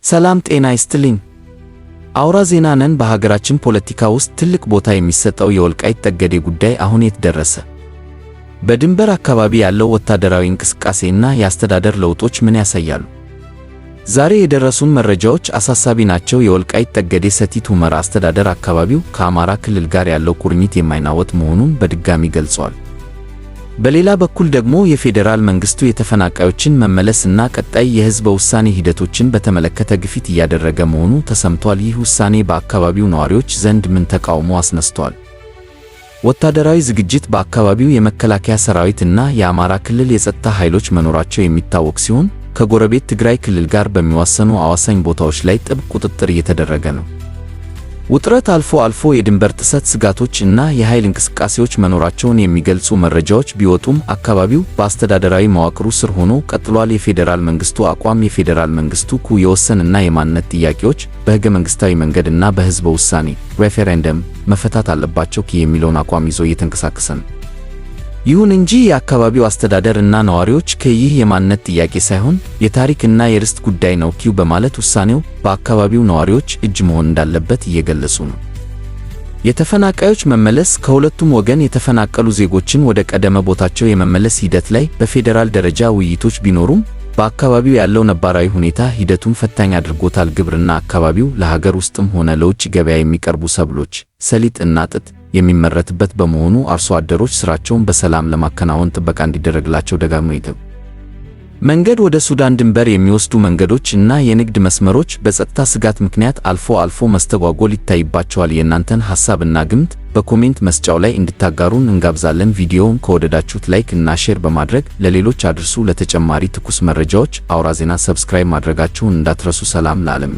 ሰላም ጤና ይስጥልኝ። አውራ ዜና ነን። በሀገራችን ፖለቲካ ውስጥ ትልቅ ቦታ የሚሰጠው የወልቃይት ጠገዴ ጉዳይ አሁን የት ደረሰ? በድንበር አካባቢ ያለው ወታደራዊ እንቅስቃሴና የአስተዳደር ለውጦች ምን ያሳያሉ? ዛሬ የደረሱን መረጃዎች አሳሳቢ ናቸው። የወልቃይት ጠገዴ ሰቲት ሁመራ አስተዳደር አካባቢው ከአማራ ክልል ጋር ያለው ቁርኝት የማይናወጥ መሆኑን በድጋሚ ገልጿል። በሌላ በኩል ደግሞ የፌዴራል መንግስቱ የተፈናቃዮችን መመለስና ቀጣይ የህዝበ ውሳኔ ሂደቶችን በተመለከተ ግፊት እያደረገ መሆኑ ተሰምቷል። ይህ ውሳኔ በአካባቢው ነዋሪዎች ዘንድ ምን ተቃውሞ አስነስቷል? ወታደራዊ ዝግጅት በአካባቢው የመከላከያ ሰራዊት እና የአማራ ክልል የጸጥታ ኃይሎች መኖራቸው የሚታወቅ ሲሆን ከጎረቤት ትግራይ ክልል ጋር በሚዋሰኑ አዋሳኝ ቦታዎች ላይ ጥብቅ ቁጥጥር እየተደረገ ነው። ውጥረት አልፎ አልፎ የድንበር ጥሰት ስጋቶች እና የኃይል እንቅስቃሴዎች መኖራቸውን የሚገልጹ መረጃዎች ቢወጡም አካባቢው በአስተዳደራዊ መዋቅሩ ስር ሆኖ ቀጥሏል። የፌዴራል መንግስቱ አቋም የፌዴራል መንግስቱ የወሰን እና የማንነት ጥያቄዎች በሕገ መንግስታዊ መንገድ እና በሕዝበ ውሳኔ ሬፈረንደም መፈታት አለባቸው የሚለውን አቋም ይዞ እየተንቀሳቀሰ ነው። ይሁን እንጂ የአካባቢው አስተዳደር እና ነዋሪዎች ይህ የማንነት ጥያቄ ሳይሆን የታሪክ እና የርስት ጉዳይ ነው በማለት ውሳኔው በአካባቢው ነዋሪዎች እጅ መሆን እንዳለበት እየገለጹ ነው። የተፈናቃዮች መመለስ ከሁለቱም ወገን የተፈናቀሉ ዜጎችን ወደ ቀደመ ቦታቸው የመመለስ ሂደት ላይ በፌዴራል ደረጃ ውይይቶች ቢኖሩም በአካባቢው ያለው ነባራዊ ሁኔታ ሂደቱን ፈታኝ አድርጎታል። ግብርና አካባቢው ለሀገር ውስጥም ሆነ ለውጭ ገበያ የሚቀርቡ ሰብሎች፣ ሰሊጥ እና ጥጥ የሚመረትበት በመሆኑ አርሶ አደሮች ስራቸውን በሰላም ለማከናወን ጥበቃ እንዲደረግላቸው ደጋግመው ይጠይቃሉ። መንገድ ወደ ሱዳን ድንበር የሚወስዱ መንገዶች እና የንግድ መስመሮች በጸጥታ ስጋት ምክንያት አልፎ አልፎ መስተጓጎል ይታይባቸዋል። የእናንተን ሐሳብና ግምት በኮሜንት መስጫው ላይ እንድታጋሩን እንጋብዛለን። ቪዲዮውን ከወደዳችሁት ላይክ እና ሼር በማድረግ ለሌሎች አድርሱ። ለተጨማሪ ትኩስ መረጃዎች አውራ ዜና ሰብስክራይብ ማድረጋችሁን እንዳትረሱ። ሰላም ለዓለም።